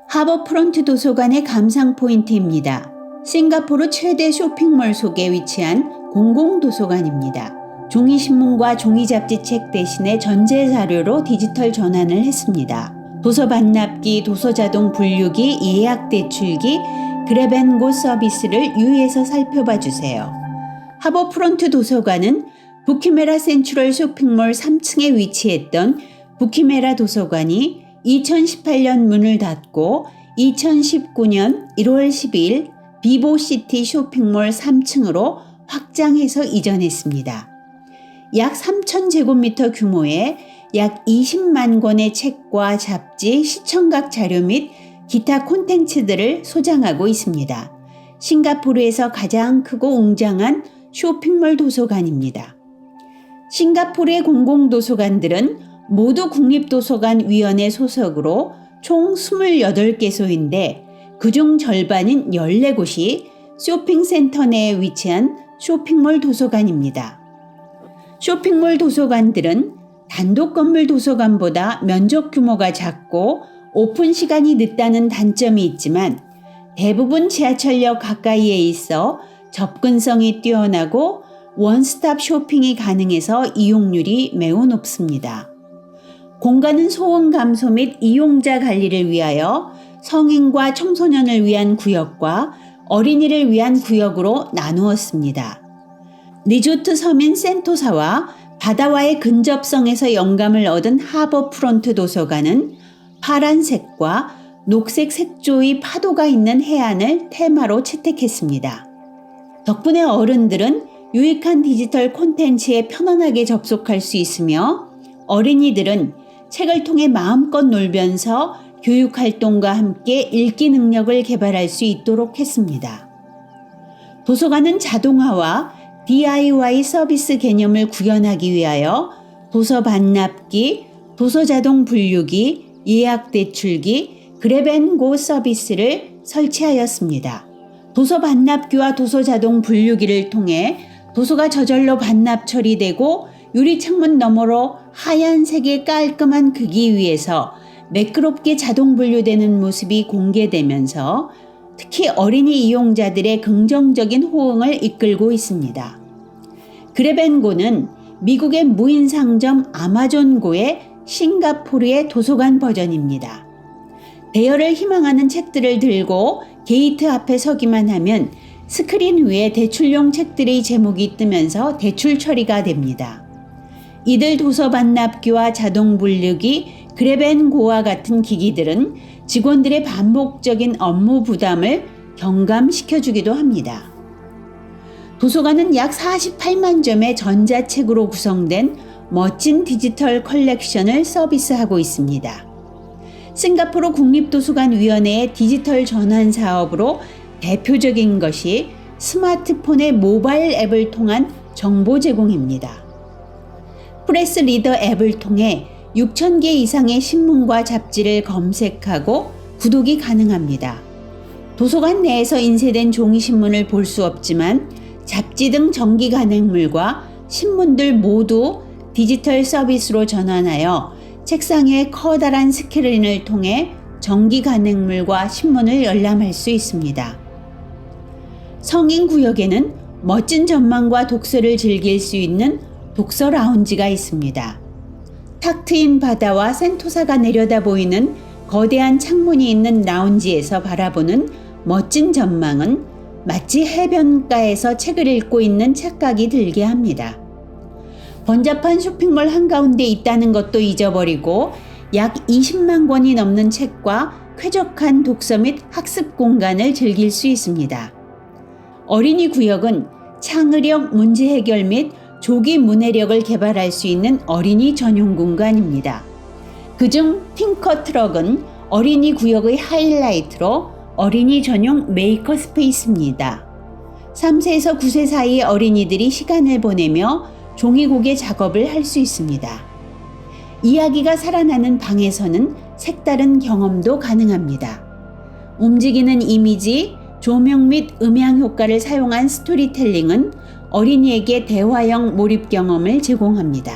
하버프론트 도서관의 감상 포인트입니다. 싱가포르 최대 쇼핑몰 속에 위치한 공공도서관입니다. 종이신문과 종이잡지책 대신에 전자자료로 디지털 전환을 했습니다. 도서 반납기, 도서자동 분류기, 예약대출기, 그랩앤고 서비스를 유의해서 살펴봐 주세요. 하버프론트 도서관은 부키메라 센트럴 쇼핑몰 3층에 위치했던 부키메라 도서관이 2018년 문을 닫고 2019년 1월 12일 비보시티 쇼핑몰 3층으로 확장해서 이전했습니다. 약 3,000제곱미터 규모의 약 20만 권의 책과 잡지, 시청각 자료 및 기타 콘텐츠들을 소장하고 있습니다. 싱가포르에서 가장 크고 웅장한 쇼핑몰 도서관입니다. 싱가포르의 공공도서관들은 모두 국립도서관위원회 소속으로 총 28개소인데 그중 절반인 14곳이 쇼핑센터 내에 위치한 쇼핑몰 도서관입니다. 쇼핑몰 도서관들은 단독 건물 도서관보다 면적 규모가 작고 오픈 시간이 늦다는 단점이 있지만 대부분 지하철역 가까이에 있어 접근성이 뛰어나고 원스톱 쇼핑이 가능해서 이용률이 매우 높습니다. 공간은 소음 감소 및 이용자 관리를 위하여 성인과 청소년을 위한 구역과 어린이를 위한 구역으로 나누었습니다. 리조트 서민 센토사와 바다와의 근접성에서 영감을 얻은 하버프론트 도서관은 파란색과 녹색 색조의 파도가 있는 해안을 테마로 채택했습니다. 덕분에 어른들은 유익한 디지털 콘텐츠에 편안하게 접속할 수 있으며 어린이들은 책을 통해 마음껏 놀면서 교육활동과 함께 읽기 능력을 개발할 수 있도록 했습니다. 도서관은 자동화와 DIY 서비스 개념을 구현하기 위하여 도서 반납기, 도서 자동 분류기, 예약 대출기, 그랩앤고 서비스를 설치하였습니다. 도서 반납기와 도서 자동 분류기를 통해 도서가 저절로 반납 처리되고 유리창문 너머로 하얀색의 깔끔한 크기 위에서 매끄럽게 자동 분류되는 모습이 공개되면서 특히 어린이 이용자들의 긍정적인 호응을 이끌고 있습니다. 그랩앤고는 미국의 무인 상점 아마존고의 싱가포르의 도서관 버전입니다. 대여를 희망하는 책들을 들고 게이트 앞에 서기만 하면 스크린 위에 대출용 책들의 제목이 뜨면서 대출 처리가 됩니다. 이들 도서 반납기와 자동 분류기, 그랩앤고와 같은 기기들은 직원들의 반복적인 업무 부담을 경감시켜주기도 합니다. 도서관은 약 48만 점의 전자책으로 구성된 멋진 디지털 컬렉션을 서비스하고 있습니다. 싱가포르 국립도서관위원회의 디지털 전환 사업으로 대표적인 것이 스마트폰의 모바일 앱을 통한 정보 제공입니다. 프레스 리더 앱을 통해 6,000개 이상의 신문과 잡지를 검색하고 구독이 가능합니다. 도서관 내에서 인쇄된 종이신문을 볼 수 없지만 잡지 등 전기 간행물과 신문들 모두 디지털 서비스로 전환하여 책상의 커다란 스크린을 통해 전기 간행물과 신문을 열람할 수 있습니다. 성인 구역에는 멋진 전망과 독서를 즐길 수 있는 독서 라운지가 있습니다. 탁 트인 바다와 센토사가 내려다 보이는 거대한 창문이 있는 라운지에서 바라보는 멋진 전망은 마치 해변가에서 책을 읽고 있는 착각이 들게 합니다. 번잡한 쇼핑몰 한가운데 있다는 것도 잊어버리고 약 20만 권이 넘는 책과 쾌적한 독서 및 학습 공간을 즐길 수 있습니다. 어린이 구역은 창의력, 문제 해결 및 조기 문해력을 개발할 수 있는 어린이 전용 공간입니다. 그중 팅커 트럭은 어린이 구역의 하이라이트로 어린이 전용 메이커 스페이스입니다. 3세에서 9세 사이의 어린이들이 시간을 보내며 종이고개 작업을 할 수 있습니다. 이야기가 살아나는 방에서는 색다른 경험도 가능합니다. 움직이는 이미지, 조명 및 음향 효과를 사용한 스토리텔링은 어린이에게 대화형 몰입 경험을 제공합니다.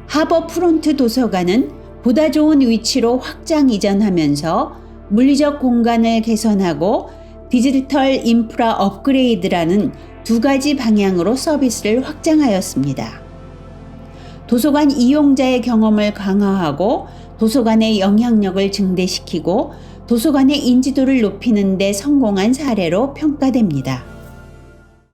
하버프론트 도서관은 보다 좋은 위치로 확장 이전하면서 물리적 공간을 개선하고 디지털 인프라 업그레이드라는 두 가지 방향으로 서비스를 확장하였습니다. 도서관 이용자의 경험을 강화하고 도서관의 영향력을 증대시키고 도서관의 인지도를 높이는 데 성공한 사례로 평가됩니다.